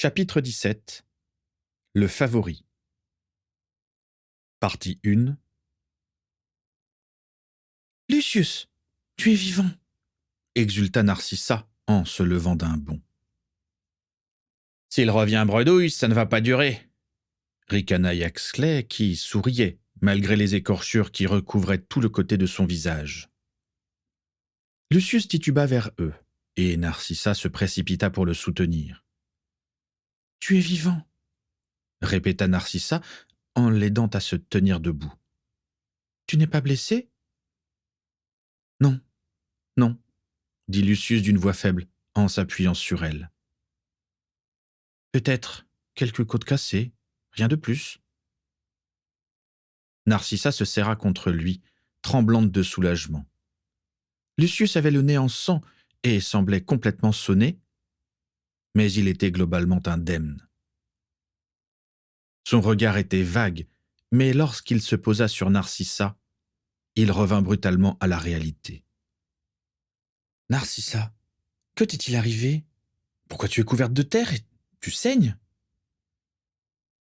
Chapitre 17. Le favori. Partie 1. Lucius, tu es vivant, exulta Narcissa en se levant d'un bond. S'il revient bredouille, ça ne va pas durer, ricana Yaxley qui souriait, malgré les écorchures qui recouvraient tout le côté de son visage. Lucius tituba vers eux, et Narcissa se précipita pour le soutenir. Tu es vivant, répéta Narcissa en l'aidant à se tenir debout. Tu n'es pas blessé ? Non, non, dit Lucius d'une voix faible, en s'appuyant sur elle. Peut-être quelques côtes cassées, rien de plus. Narcissa se serra contre lui, tremblante de soulagement. Lucius avait le nez en sang et semblait complètement sonné, mais il était globalement indemne. Son regard était vague, mais lorsqu'il se posa sur Narcissa, il revint brutalement à la réalité. « Narcissa, que t'est-il arrivé ? Pourquoi tu es couverte de terre et tu saignes ?»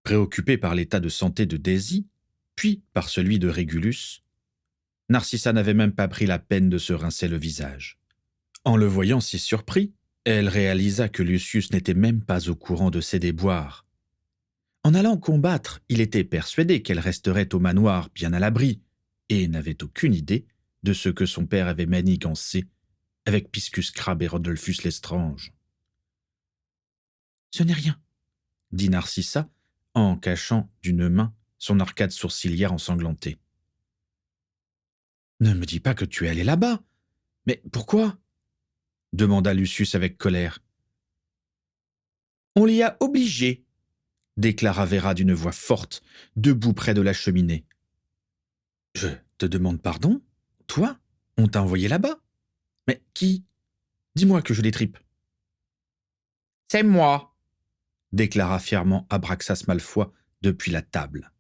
Préoccupé par l'état de santé de Daisy, puis par celui de Régulus, Narcissa n'avait même pas pris la peine de se rincer le visage. En le voyant si surpris, elle réalisa que Lucius n'était même pas au courant de ses déboires. En allant combattre, il était persuadé qu'elle resterait au manoir bien à l'abri, et n'avait aucune idée de ce que son père avait manigancé avec Piscus Crabbe et Rodolphus Lestrange. « Ce n'est rien, » dit Narcissa, en cachant d'une main son arcade sourcilière ensanglantée. « Ne me dis pas que tu es allé là-bas. Mais pourquoi ?» demanda Lucius avec colère. « On l'y a obligé, » déclara Vera d'une voix forte, debout près de la cheminée. « Je te demande pardon ? Toi ? On t'a envoyé là-bas ? Mais qui ? Dis-moi que je l'étripe. »« C'est moi !» déclara fièrement Abraxas Malfoy depuis la table.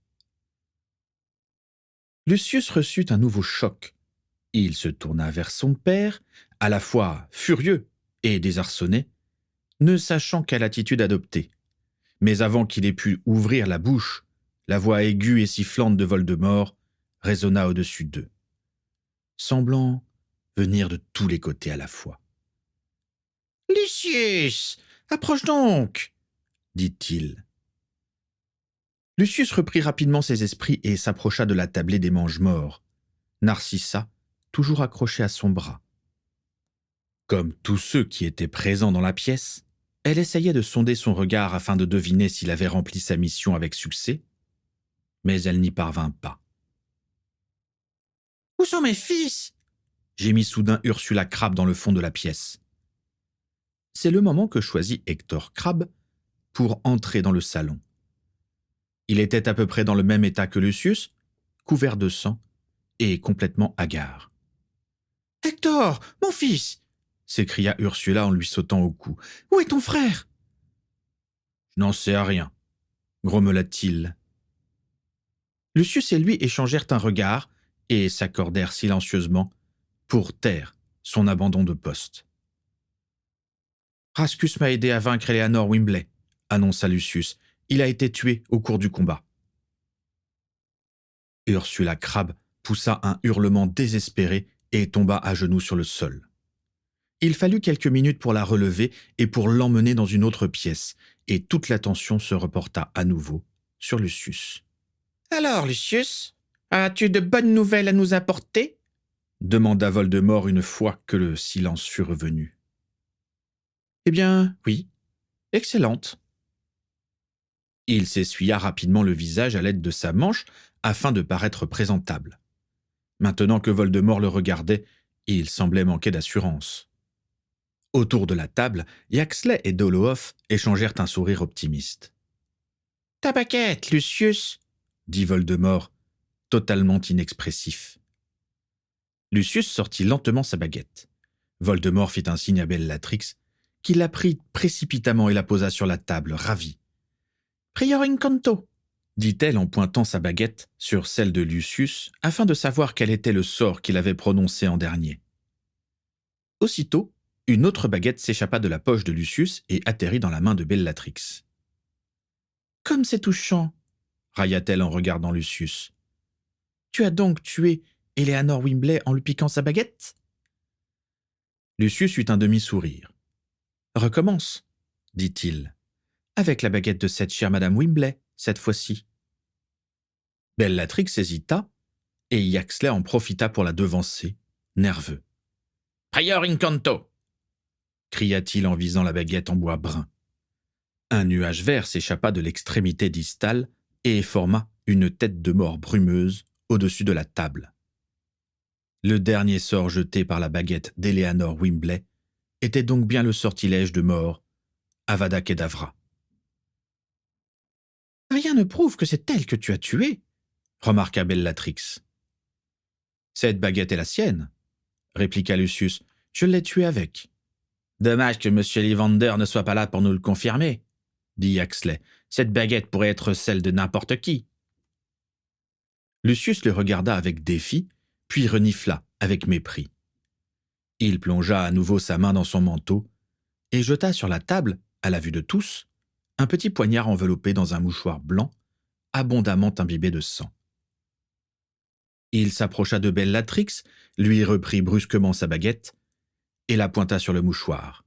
Lucius reçut un nouveau choc. Il se tourna vers son père, à la fois furieux et désarçonné, ne sachant quelle attitude adopter. Mais avant qu'il ait pu ouvrir la bouche, la voix aiguë et sifflante de Voldemort résonna au-dessus d'eux, semblant venir de tous les côtés à la fois. « Lucius, approche donc !» dit-il. Lucius reprit rapidement ses esprits et s'approcha de la tablée des mange-morts, Narcissa toujours accrochée à son bras. Comme tous ceux qui étaient présents dans la pièce, elle essayait de sonder son regard afin de deviner s'il avait rempli sa mission avec succès, mais elle n'y parvint pas. « Où sont mes fils ?» gémit soudain Ursula Crabbe dans le fond de la pièce. C'est le moment que choisit Hector Crabbe pour entrer dans le salon. Il était à peu près dans le même état que Lucius, couvert de sang et complètement hagard. « Hector, mon fils !» s'écria Ursula en lui sautant au cou. « Où est ton frère ?»« Je n'en sais rien, » grommela-t-il. Lucius et lui échangèrent un regard et s'accordèrent silencieusement pour taire son abandon de poste. « Rascus m'a aidé à vaincre Eleanor Wimbley, » annonça Lucius. « Il a été tué au cours du combat. » Ursula Crabbe poussa un hurlement désespéré et tomba à genoux sur le sol. Il fallut quelques minutes pour la relever et pour l'emmener dans une autre pièce, et toute l'attention se reporta à nouveau sur Lucius. « Alors, Lucius, as-tu de bonnes nouvelles à nous apporter ?» demanda Voldemort une fois que le silence fut revenu. « Eh bien, oui, excellente. » Il s'essuya rapidement le visage à l'aide de sa manche afin de paraître présentable. Maintenant que Voldemort le regardait, il semblait manquer d'assurance. Autour de la table, Yaxley et Dolohov échangèrent un sourire optimiste. « Ta baguette, Lucius !» dit Voldemort, totalement inexpressif. Lucius sortit lentement sa baguette. Voldemort fit un signe à Bellatrix, qui la prit précipitamment et la posa sur la table, ravie. « Prior incanto !» dit-elle en pointant sa baguette sur celle de Lucius, afin de savoir quel était le sort qu'il avait prononcé en dernier. Aussitôt, Une autre baguette s'échappa de la poche de Lucius et atterrit dans la main de Bellatrix. « Comme c'est touchant !» railla-t-elle en regardant Lucius. « Tu as donc tué Eleanor Wimbley en lui piquant sa baguette ?» Lucius eut un demi-sourire. « Recommence, dit-il, avec la baguette de cette chère Madame Wimbley, cette fois-ci. » Bellatrix hésita, et Yaxley en profita pour la devancer, nerveux. « Prior incanto !» cria-t-il en visant la baguette en bois brun. Un nuage vert s'échappa de l'extrémité distale et forma une tête de mort brumeuse au-dessus de la table. Le dernier sort jeté par la baguette d'Eleanor Wimbley était donc bien le sortilège de mort, Avada Kedavra. « Rien ne prouve que c'est elle que tu as tuée, remarqua Bellatrix. « Cette baguette est la sienne, répliqua Lucius. Je l'ai tuée avec. »« Dommage que M. Ollivander ne soit pas là pour nous le confirmer, » dit Yaxley. « Cette baguette pourrait être celle de n'importe qui. » Lucius le regarda avec défi, puis renifla avec mépris. Il plongea à nouveau sa main dans son manteau et jeta sur la table, à la vue de tous, un petit poignard enveloppé dans un mouchoir blanc, abondamment imbibé de sang. Il s'approcha de Bellatrix, lui reprit brusquement sa baguette et la pointa sur le mouchoir.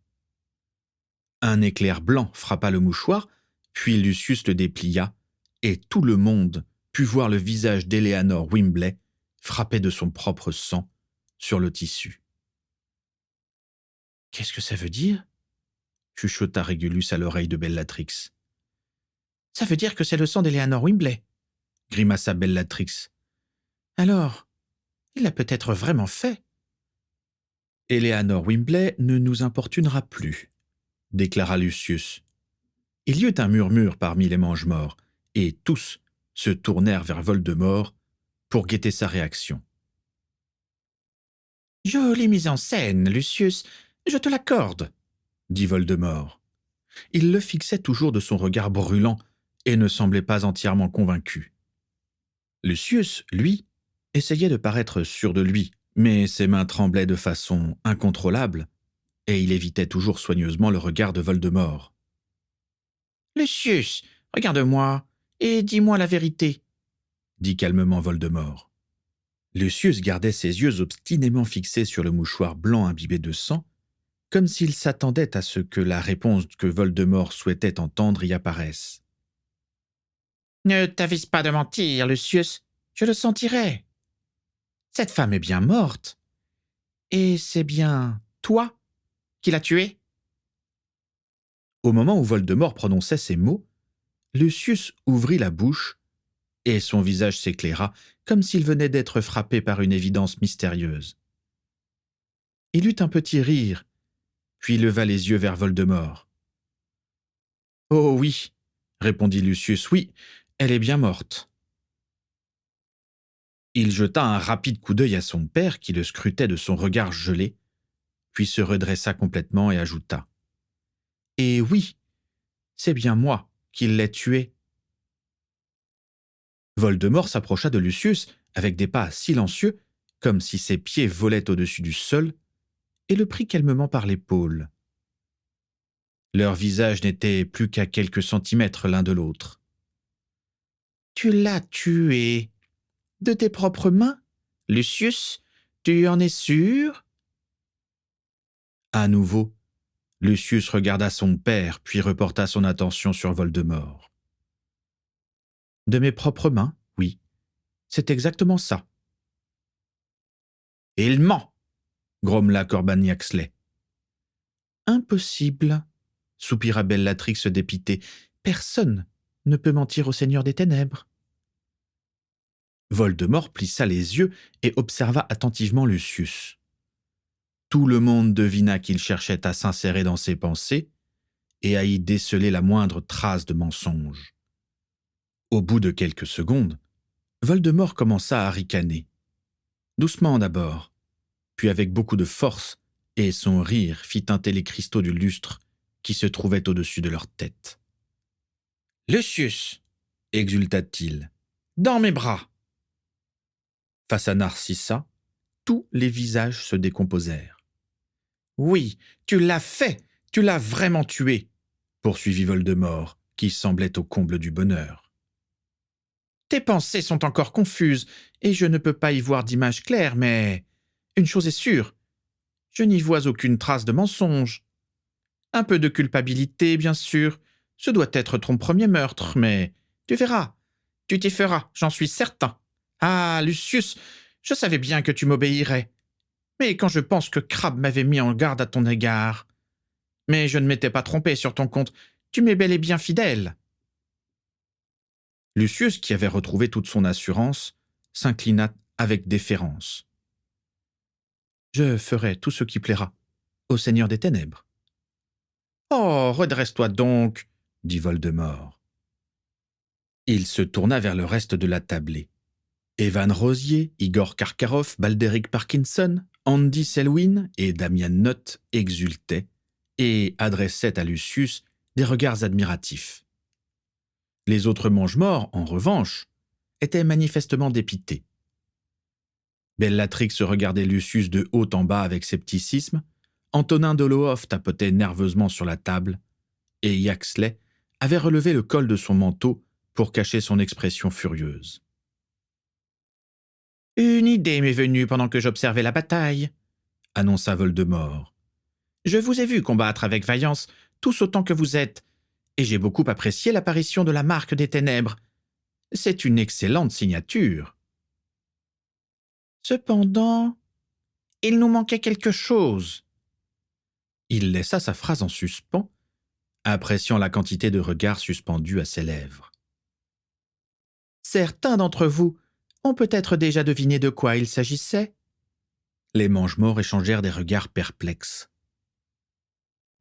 Un éclair blanc frappa le mouchoir, puis Lucius le déplia, et tout le monde put voir le visage d'Eleanor Wimbley frappé de son propre sang sur le tissu. « Qu'est-ce que ça veut dire ?» chuchota Régulus à l'oreille de Bellatrix. « Ça veut dire que c'est le sang d'Eleanor Wimbley, » grimaça Bellatrix. « Alors, il l'a peut-être vraiment fait. »« Eleanor Wimbley ne nous importunera plus, » déclara Lucius. Il y eut un murmure parmi les mange-morts, et tous se tournèrent vers Voldemort pour guetter sa réaction. « Jolie mise en scène, Lucius, je te l'accorde, » dit Voldemort. Il le fixait toujours de son regard brûlant et ne semblait pas entièrement convaincu. Lucius, lui, essayait de paraître sûr de lui, mais ses mains tremblaient de façon incontrôlable, et il évitait toujours soigneusement le regard de Voldemort. « Lucius, regarde-moi et dis-moi la vérité, » dit calmement Voldemort. Lucius gardait ses yeux obstinément fixés sur le mouchoir blanc imbibé de sang, comme s'il s'attendait à ce que la réponse que Voldemort souhaitait entendre y apparaisse. « Ne t'avise pas de mentir, Lucius, je le sentirai. Cette femme est bien morte, et c'est bien toi qui l'as tuée. » Au moment où Voldemort prononçait ces mots, Lucius ouvrit la bouche, et son visage s'éclaira comme s'il venait d'être frappé par une évidence mystérieuse. Il eut un petit rire, puis leva les yeux vers Voldemort. « Oh oui, » répondit Lucius, « oui, elle est bien morte. » Il jeta un rapide coup d'œil à son père qui le scrutait de son regard gelé, puis se redressa complètement et ajouta. « Et oui, c'est bien moi qui l'ai tuée. » Voldemort s'approcha de Lucius avec des pas silencieux, comme si ses pieds volaient au-dessus du sol, et le prit calmement par l'épaule. Leurs visages n'étaient plus qu'à quelques centimètres l'un de l'autre. « Tu l'as tuée de tes propres mains, Lucius, tu en es sûr ?» À nouveau, Lucius regarda son père, puis reporta son attention sur Voldemort. « De mes propres mains, oui, c'est exactement ça. »« Il ment !» grommela Corban Yaxley. « Impossible !» soupira Bellatrix dépitée. « Personne ne peut mentir au Seigneur des Ténèbres. » Voldemort plissa les yeux et observa attentivement Lucius. Tout le monde devina qu'il cherchait à s'insérer dans ses pensées et à y déceler la moindre trace de mensonge. Au bout de quelques secondes, Voldemort commença à ricaner. Doucement d'abord, puis avec beaucoup de force, et son rire fit teinter les cristaux du lustre qui se trouvaient au-dessus de leur tête. « Lucius !» exulta-t-il. « Dans mes bras !» Face à Narcissa, tous les visages se décomposèrent. Oui, tu l'as fait, tu l'as vraiment tué, poursuivit Voldemort, qui semblait au comble du bonheur. Tes pensées sont encore confuses, et je ne peux pas y voir d'image claire, mais une chose est sûre, je n'y vois aucune trace de mensonge. Un peu de culpabilité, bien sûr, ce doit être ton premier meurtre, mais tu verras, tu t'y feras, j'en suis certain. Ah, Lucius, je savais bien que tu m'obéirais. Mais quand je pense que Crabbe m'avait mis en garde à ton égard. Mais je ne m'étais pas trompé sur ton compte, tu m'es bel et bien fidèle. Lucius, qui avait retrouvé toute son assurance, s'inclina avec déférence. Je ferai tout ce qui plaira au Seigneur des Ténèbres. Oh, redresse-toi donc, dit Voldemort. Il se tourna vers le reste de la tablée. Evan Rosier, Igor Karkaroff, Balderic Parkinson, Andy Selwyn et Damian Knott exultaient et adressaient à Lucius des regards admiratifs. Les autres mange-morts, en revanche, étaient manifestement dépités. Bellatrix regardait Lucius de haut en bas avec scepticisme, Antonin Dolohov tapotait nerveusement sur la table, et Yaxley avait relevé le col de son manteau pour cacher son expression furieuse. « Une idée m'est venue pendant que j'observais la bataille, » annonça Voldemort. « Je vous ai vu combattre avec vaillance, tous autant que vous êtes, et j'ai beaucoup apprécié l'apparition de la marque des ténèbres. C'est une excellente signature. Cependant, il nous manquait quelque chose. » Il laissa sa phrase en suspens, appréciant la quantité de regards suspendus à ses lèvres. Certains d'entre vous ont peut-être déjà deviné de quoi il s'agissait. Les mange-morts échangèrent des regards perplexes.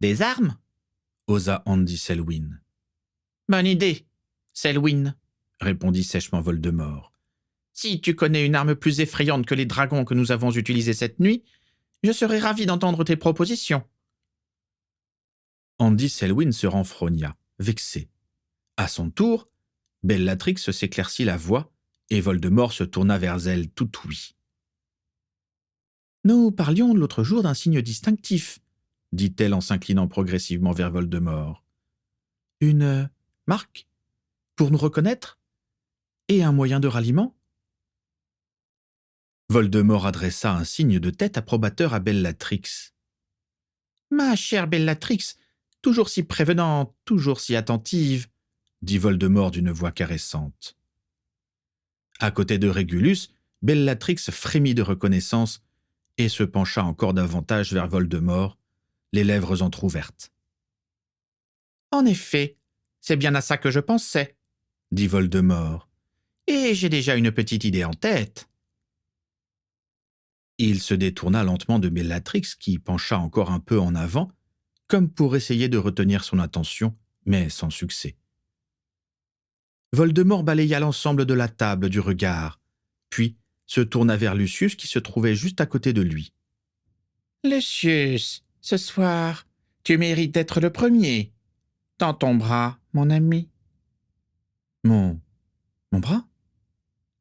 Des armes osa Andy Selwyn. Bonne idée, Selwyn, répondit sèchement Voldemort. Si tu connais une arme plus effrayante que les dragons que nous avons utilisés cette nuit, je serais ravi d'entendre tes propositions. Andy Selwyn se renfrogna, vexé. À son tour, Bellatrix s'éclaircit la voix et Voldemort se tourna vers elle tout ouïe. « Nous parlions l'autre jour d'un signe distinctif, » dit-elle en s'inclinant progressivement vers Voldemort. « Une marque pour nous reconnaître et un moyen de ralliement ?» Voldemort adressa un signe de tête approbateur à Bellatrix. « Ma chère Bellatrix, toujours si prévenante, toujours si attentive, » dit Voldemort d'une voix caressante. À côté de Régulus, Bellatrix frémit de reconnaissance et se pencha encore davantage vers Voldemort, les lèvres entr'ouvertes. « En effet, c'est bien à ça que je pensais, » dit Voldemort, « et j'ai déjà une petite idée en tête. » Il se détourna lentement de Bellatrix qui pencha encore un peu en avant, comme pour essayer de retenir son attention, mais sans succès. Voldemort balaya l'ensemble de la table du regard, puis se tourna vers Lucius qui se trouvait juste à côté de lui. « Lucius, ce soir, tu mérites d'être le premier. Dans ton bras, mon ami. » « Mon bras ?»«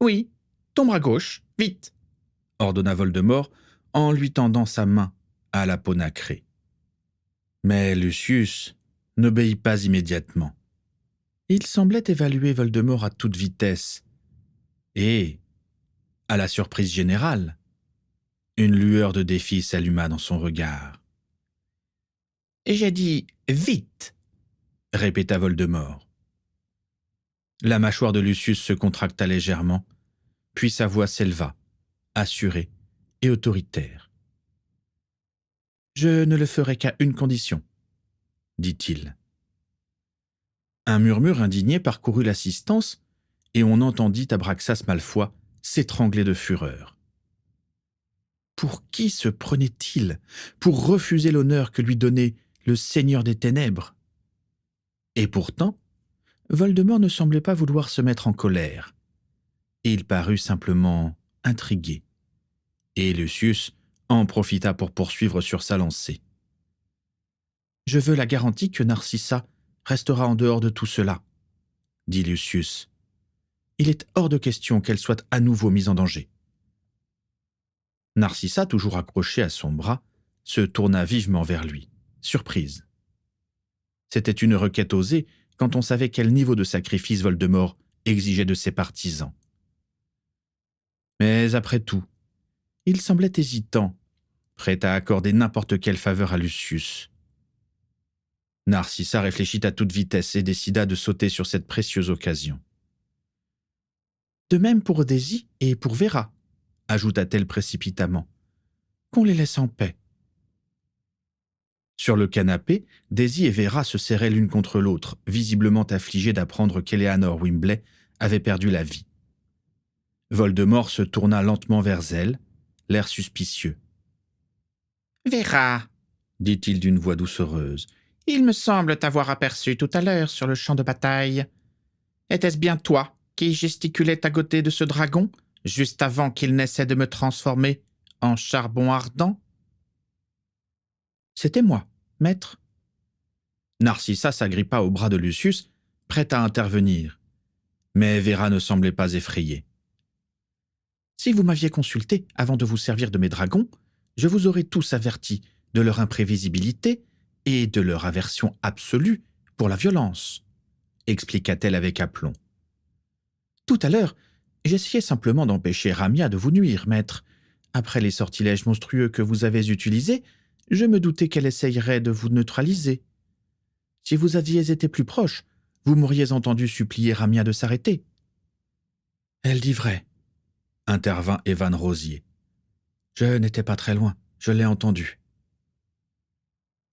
Oui, ton bras gauche, vite !» ordonna Voldemort en lui tendant sa main à la peau nacrée. Mais Lucius n'obéit pas immédiatement. Il semblait évaluer Voldemort à toute vitesse, et, à la surprise générale, une lueur de défi s'alluma dans son regard. « J'ai dit vite !» répéta Voldemort. La mâchoire de Lucius se contracta légèrement, puis sa voix s'éleva, assurée et autoritaire. « Je ne le ferai qu'à une condition, » dit-il. Un murmure indigné parcourut l'assistance, et on entendit Abraxas Malfoy s'étrangler de fureur. Pour qui se prenait-il pour refuser l'honneur que lui donnait le Seigneur des Ténèbres? Et pourtant, Voldemort ne semblait pas vouloir se mettre en colère. Il parut simplement intrigué. Et Lucius en profita pour poursuivre sur sa lancée. « Je veux la garantie que Narcissa restera en dehors de tout cela, » dit Lucius. « Il est hors de question qu'elle soit à nouveau mise en danger. » Narcissa, toujours accrochée à son bras, se tourna vivement vers lui, surprise. C'était une requête osée quand on savait quel niveau de sacrifice Voldemort exigeait de ses partisans. Mais après tout, il semblait hésitant, prêt à accorder n'importe quelle faveur à Lucius. Narcissa réfléchit à toute vitesse et décida de sauter sur cette précieuse occasion. « De même pour Daisy et pour Vera », ajouta-t-elle précipitamment. « Qu'on les laisse en paix. » Sur le canapé, Daisy et Vera se serraient l'une contre l'autre, visiblement affligées d'apprendre qu'Eleanor Wimbley avait perdu la vie. Voldemort se tourna lentement vers elle, l'air suspicieux. « Vera, dit-il d'une voix doucereuse, il me semble t'avoir aperçu tout à l'heure sur le champ de bataille. Était-ce bien toi qui gesticulais à côté de ce dragon, juste avant qu'il n'essaie de me transformer en charbon ardent ?»« C'était moi, maître. » Narcissa s'agrippa au bras de Lucius, prête à intervenir. Mais Vera ne semblait pas effrayée. « Si vous m'aviez consulté avant de vous servir de mes dragons, je vous aurais tous avertis de leur imprévisibilité et de leur aversion absolue pour la violence, » expliqua-t-elle avec aplomb. « Tout à l'heure, j'essayais simplement d'empêcher Ramia de vous nuire, maître. Après les sortilèges monstrueux que vous avez utilisés, je me doutais qu'elle essayerait de vous neutraliser. Si vous aviez été plus proche, vous m'auriez entendu supplier Ramia de s'arrêter. »« Elle dit vrai, » intervint Evan Rosier. « Je n'étais pas très loin, je l'ai entendu. »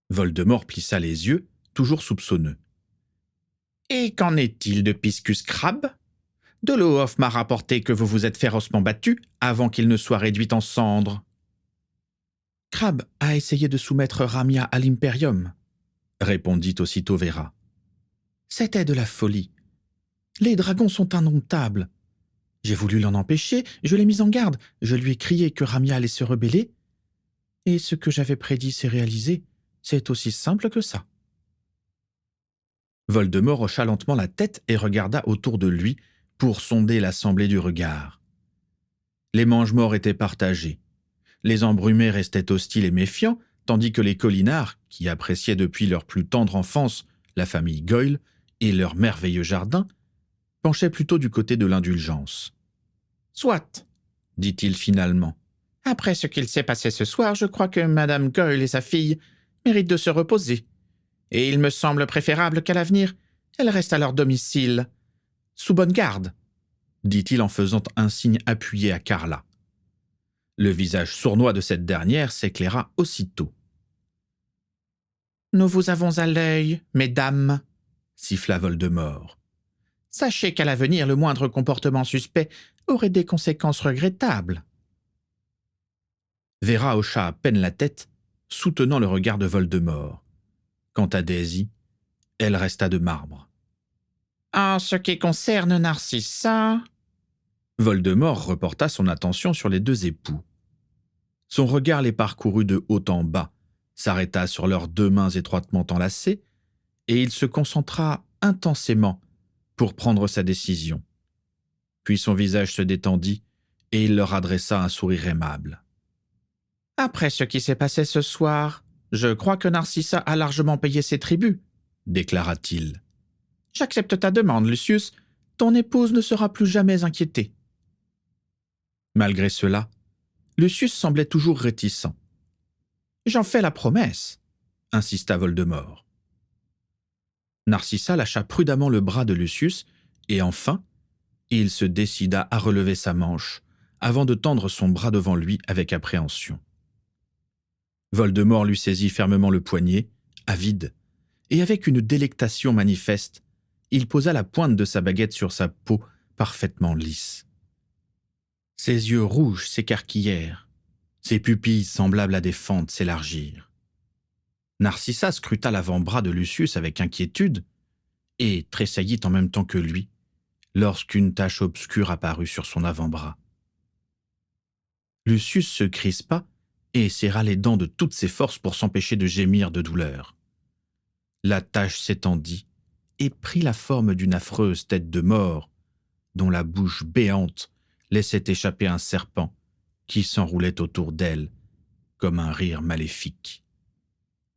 Voldemort plissa les yeux, toujours soupçonneux. « Et qu'en est-il de Piscus Crabbe ? Dolohov m'a rapporté que vous vous êtes férocement battu avant qu'il ne soit réduit en cendres. »« Crabbe a essayé de soumettre Ramia à l'Imperium, » répondit aussitôt Vera. « C'était de la folie. Les dragons sont indomptables. J'ai voulu l'en empêcher, je l'ai mise en garde, je lui ai crié que Ramia allait se rebeller. Et ce que j'avais prédit s'est réalisé. C'est aussi simple que ça. » Voldemort hocha lentement la tête et regarda autour de lui pour sonder l'assemblée du regard. Les mange-morts étaient partagés. Les embrumés restaient hostiles et méfiants, tandis que les collinards, qui appréciaient depuis leur plus tendre enfance la famille Goyle et leur merveilleux jardin, penchaient plutôt du côté de l'indulgence. « Soit, dit-il finalement. Après ce qu'il s'est passé ce soir, je crois que Madame Goyle et sa fille méritent de se reposer. Et il me semble préférable qu'à l'avenir, elles restent à leur domicile, sous bonne garde, dit-il en faisant un signe appuyé à Carla. Le visage sournois de cette dernière s'éclaira aussitôt. « Nous vous avons à l'œil, mesdames, » siffla Voldemort. « Sachez qu'à l'avenir, le moindre comportement suspect aurait des conséquences regrettables. » Vera hocha à peine la tête, soutenant le regard de Voldemort. Quant à Daisy, elle resta de marbre. « En ce qui concerne Narcissa... » Voldemort reporta son attention sur les deux époux. Son regard les parcourut de haut en bas, s'arrêta sur leurs deux mains étroitement enlacées, et il se concentra intensément pour prendre sa décision. Puis son visage se détendit, et il leur adressa un sourire aimable. « Après ce qui s'est passé ce soir, je crois que Narcissa a largement payé ses tributs, » déclara-t-il. « J'accepte ta demande, Lucius. Ton épouse ne sera plus jamais inquiétée. » Malgré cela, Lucius semblait toujours réticent. « J'en fais la promesse, » insista Voldemort. Narcissa lâcha prudemment le bras de Lucius, et enfin, il se décida à relever sa manche, avant de tendre son bras devant lui avec appréhension. Voldemort lui saisit fermement le poignet, avide, et avec une délectation manifeste, il posa la pointe de sa baguette sur sa peau parfaitement lisse. Ses yeux rouges s'écarquillèrent, ses pupilles semblables à des fentes s'élargirent. Narcissa scruta l'avant-bras de Lucius avec inquiétude et tressaillit en même temps que lui, lorsqu'une tache obscure apparut sur son avant-bras. Lucius se crispa et serra les dents de toutes ses forces pour s'empêcher de gémir de douleur. La tache s'étendit et prit la forme d'une affreuse tête de mort, dont la bouche béante laissait échapper un serpent qui s'enroulait autour d'elle, comme un rire maléfique.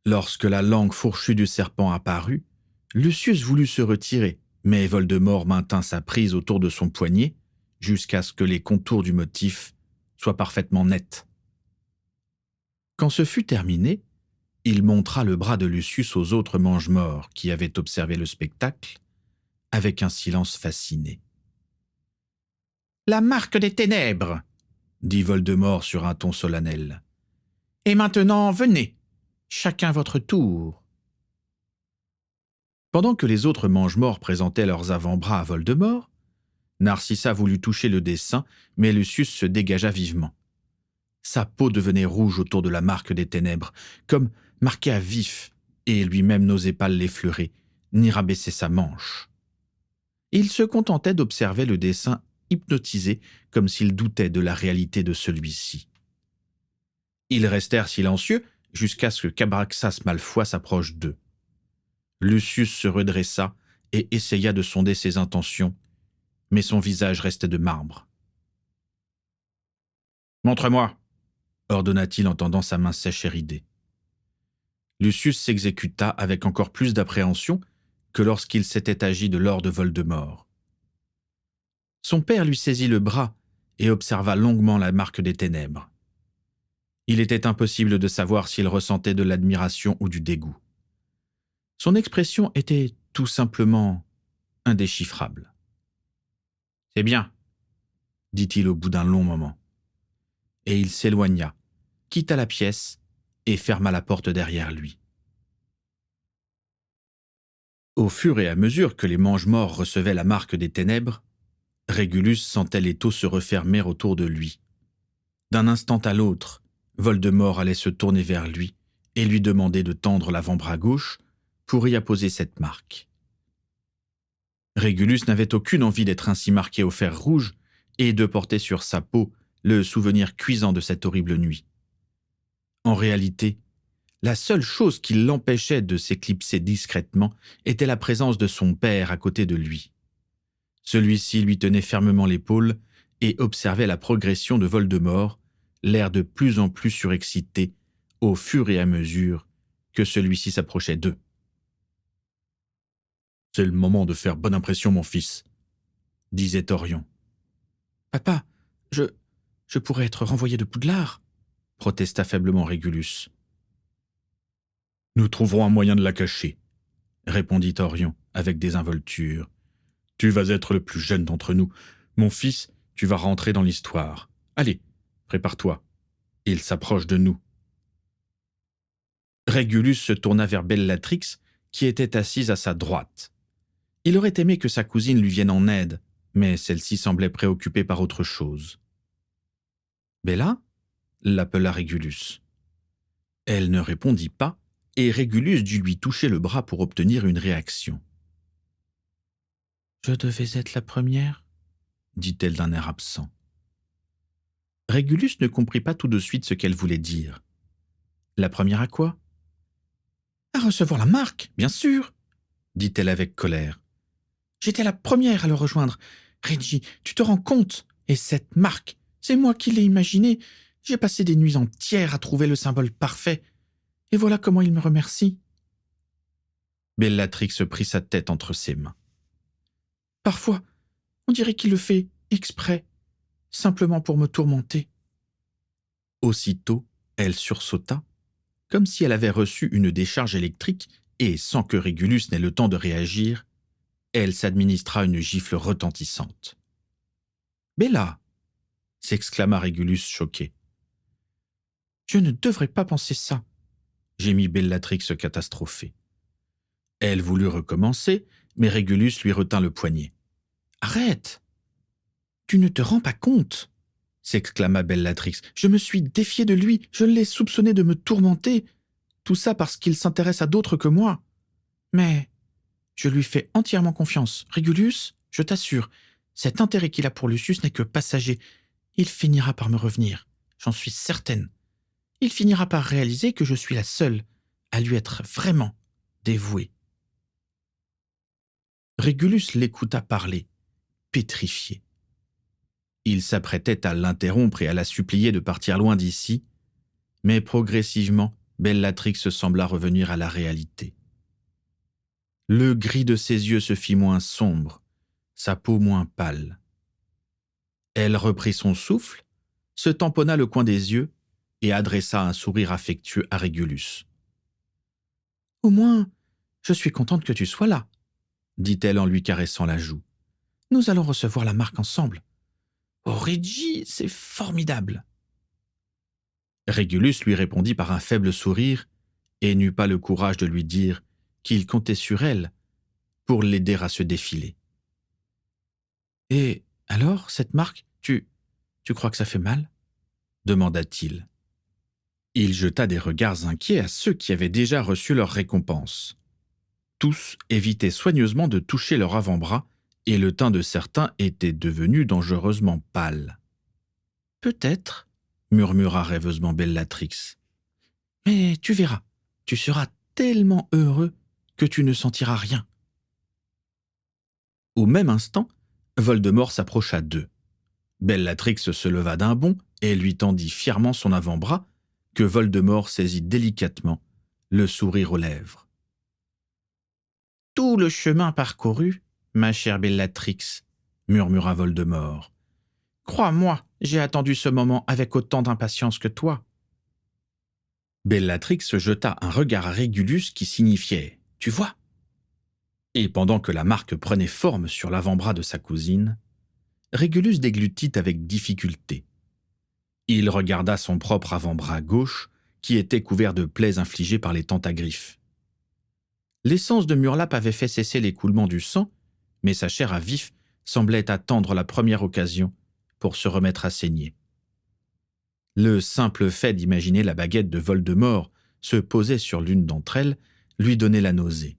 Lorsque la langue fourchue du serpent apparut, Lucius voulut se retirer, mais Voldemort maintint sa prise autour de son poignet jusqu'à ce que les contours du motif soient parfaitement nets. Quand ce fut terminé, il montra le bras de Lucius aux autres mange-morts qui avaient observé le spectacle avec un silence fasciné. « La marque des ténèbres !» dit Voldemort sur un ton solennel. « Et maintenant, venez, chacun votre tour. » Pendant que les autres mange-morts présentaient leurs avant-bras à Voldemort, Narcissa voulut toucher le dessin, mais Lucius se dégagea vivement. Sa peau devenait rouge autour de la marque des ténèbres, comme marquée à vif, et lui-même n'osait pas l'effleurer, ni rabaisser sa manche. Il se contentait d'observer le dessin hypnotisé, comme s'il doutait de la réalité de celui-ci. Ils restèrent silencieux jusqu'à ce que qu'Abraxas Malfoy s'approche d'eux. Lucius se redressa et essaya de sonder ses intentions, mais son visage restait de marbre. « Montre-moi !» ordonna-t-il en tendant sa main sèche et ridée. Lucius s'exécuta avec encore plus d'appréhension que lorsqu'il s'était agi de Lord Voldemort. Son père lui saisit le bras et observa longuement la marque des ténèbres. Il était impossible de savoir s'il ressentait de l'admiration ou du dégoût. Son expression était tout simplement indéchiffrable. « C'est bien, » dit-il au bout d'un long moment. Et il s'éloigna, quitta la pièce et ferma la porte derrière lui. Au fur et à mesure que les mange-morts recevaient la marque des ténèbres, Régulus sentait l'étau se refermer autour de lui. D'un instant à l'autre, Voldemort allait se tourner vers lui et lui demander de tendre l'avant-bras gauche pour y apposer cette marque. Régulus n'avait aucune envie d'être ainsi marqué au fer rouge et de porter sur sa peau le souvenir cuisant de cette horrible nuit. En réalité, la seule chose qui l'empêchait de s'éclipser discrètement était la présence de son père à côté de lui. Celui-ci lui tenait fermement l'épaule et observait la progression de Voldemort, l'air de plus en plus surexcité au fur et à mesure que celui-ci s'approchait d'eux. « C'est le moment de faire bonne impression, mon fils, » disait Orion. « Papa, je pourrais être renvoyé de Poudlard » protesta faiblement Régulus. « Nous trouverons un moyen de la cacher, » répondit Orion avec désinvolture. « Tu vas être le plus jeune d'entre nous. Mon fils, tu vas rentrer dans l'histoire. Allez, prépare-toi. » Il s'approche de nous. Régulus se tourna vers Bellatrix, qui était assise à sa droite. Il aurait aimé que sa cousine lui vienne en aide, mais celle-ci semblait préoccupée par autre chose. « Bella » l'appela Régulus. Elle ne répondit pas, et Régulus dut lui toucher le bras pour obtenir une réaction. « Je devais être la première » dit-elle d'un air absent. Régulus ne comprit pas tout de suite ce qu'elle voulait dire. La première à quoi ? À recevoir la marque, bien sûr, dit-elle avec colère. J'étais la première à le rejoindre. Reggie, tu te rends compte ? Et cette marque, c'est moi qui l'ai imaginée. J'ai passé des nuits entières à trouver le symbole parfait. Et voilà comment il me remercie. Bellatrix prit sa tête entre ses mains. Parfois, on dirait qu'il le fait exprès, simplement pour me tourmenter. Aussitôt, elle sursauta, comme si elle avait reçu une décharge électrique et, sans que Régulus n'ait le temps de réagir, elle s'administra une gifle retentissante. « Bella !» s'exclama Régulus choqué. « Je ne devrais pas penser ça !» gémit Bellatrix catastrophée. Elle voulut recommencer, mais Régulus lui retint le poignet. « Arrête ! Tu ne te rends pas compte !» s'exclama Bellatrix. « Je me suis défiée de lui, je l'ai soupçonné de me tourmenter, tout ça parce qu'il s'intéresse à d'autres que moi. Mais je lui fais entièrement confiance. Régulus, je t'assure, cet intérêt qu'il a pour Lucius n'est que passager. Il finira par me revenir, j'en suis certaine. Il finira par réaliser que je suis la seule à lui être vraiment dévouée. » Régulus l'écouta parler, pétrifié. Il s'apprêtait à l'interrompre et à la supplier de partir loin d'ici, Mais progressivement, Bellatrix sembla revenir à la réalité. Le gris de ses yeux se fit moins sombre, sa peau moins pâle. Elle reprit son souffle, se tamponna le coin des yeux et adressa un sourire affectueux à Régulus. « Au moins, je suis contente que tu sois là, » dit-elle en lui caressant la joue. « Nous allons recevoir la marque ensemble. Oh, Reggie, c'est formidable !» Régulus lui répondit par un faible sourire et n'eut pas le courage de lui dire qu'il comptait sur elle pour l'aider à se défiler. « Et alors, cette marque, tu crois que ça fait mal ?» demanda-t-il. Il jeta des regards inquiets à ceux qui avaient déjà reçu leur récompense. Tous évitaient soigneusement de toucher leur avant-bras et le teint de certains était devenu dangereusement pâle. « Peut-être, » murmura rêveusement Bellatrix. « Mais tu verras, tu seras tellement heureux que tu ne sentiras rien. » Au même instant, Voldemort s'approcha d'eux. Bellatrix se leva d'un bond et lui tendit fièrement son avant-bras, que Voldemort saisit délicatement, le sourire aux lèvres. « Tout le chemin parcouru, ma chère Bellatrix, » murmura Voldemort. « Crois-moi, j'ai attendu ce moment avec autant d'impatience que toi. » Bellatrix jeta un regard à Régulus qui signifiait « Tu vois ?» Et pendant que la marque prenait forme sur l'avant-bras de sa cousine, Régulus déglutit avec difficulté. Il regarda son propre avant-bras gauche, qui était couvert de plaies infligées par les tentagriffes. L'essence de Murlap avait fait cesser l'écoulement du sang, mais sa chair à vif semblait attendre la première occasion pour se remettre à saigner. Le simple fait d'imaginer la baguette de Voldemort se poser sur l'une d'entre elles lui donnait la nausée.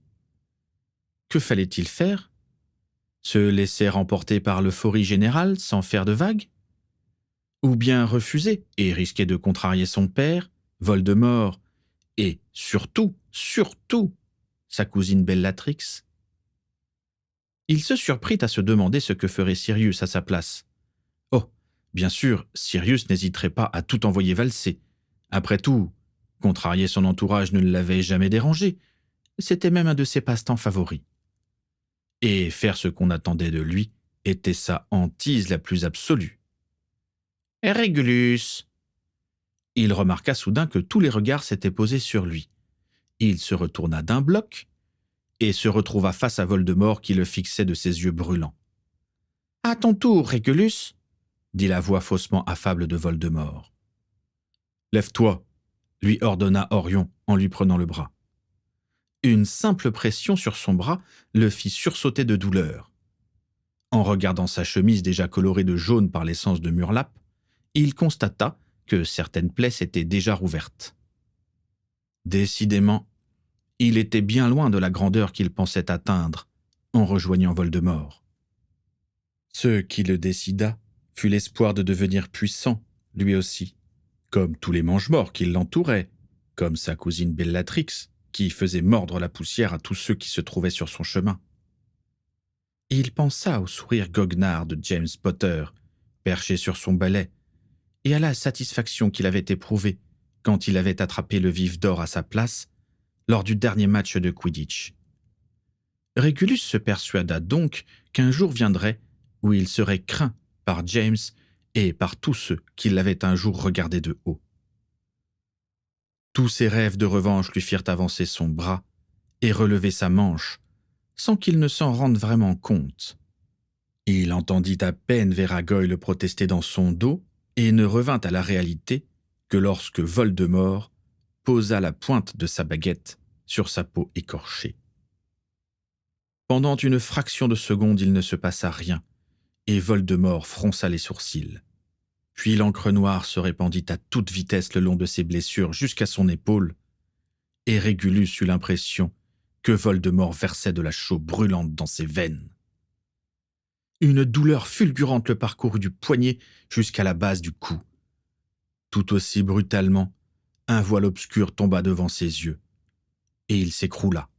Que fallait-il faire ? Se laisser emporter par l'euphorie générale sans faire de vagues ? Ou bien refuser et risquer de contrarier son père, Voldemort, et surtout, sa cousine Bellatrix ? Il se surprit à se demander ce que ferait Sirius à sa place. Oh, bien sûr, Sirius n'hésiterait pas à tout envoyer valser. Après tout, contrarier son entourage ne l'avait jamais dérangé. C'était même un de ses passe-temps favoris. Et faire ce qu'on attendait de lui était sa hantise la plus absolue. « Régulus !» Il remarqua soudain que tous les regards s'étaient posés sur lui. Il se retourna d'un bloc et se retrouva face à Voldemort qui le fixait de ses yeux brûlants. « À ton tour, Régulus !» dit la voix faussement affable de Voldemort. « Lève-toi !» lui ordonna Orion en lui prenant le bras. Une simple pression sur son bras le fit sursauter de douleur. En regardant sa chemise déjà colorée de jaune par l'essence de Murlap, il constata que certaines plaies s'étaient déjà rouvertes. Décidément, il était bien loin de la grandeur qu'il pensait atteindre en rejoignant Voldemort. Ce qui le décida fut l'espoir de devenir puissant, lui aussi, comme tous les mange-morts qui l'entouraient, comme sa cousine Bellatrix, qui faisait mordre la poussière à tous ceux qui se trouvaient sur son chemin. Il pensa au sourire goguenard de James Potter, perché sur son balai, et à la satisfaction qu'il avait éprouvée quand il avait attrapé le vif d'or à sa place lors du dernier match de Quidditch. Régulus se persuada donc qu'un jour viendrait où il serait craint par James et par tous ceux qui l'avaient un jour regardé de haut. Tous ses rêves de revanche lui firent avancer son bras et relever sa manche, sans qu'il ne s'en rende vraiment compte. Il entendit à peine Véragoy le protester dans son dos et ne revint à la réalité que lorsque Voldemort posa la pointe de sa baguette sur sa peau écorchée. Pendant une fraction de seconde, il ne se passa rien, et Voldemort fronça les sourcils. Puis l'encre noire se répandit à toute vitesse le long de ses blessures jusqu'à son épaule, et Régulus eut l'impression que Voldemort versait de la chaux brûlante dans ses veines. Une douleur fulgurante le parcourut du poignet jusqu'à la base du cou. Tout aussi brutalement, un voile obscur tomba devant ses yeux, et il s'écroula,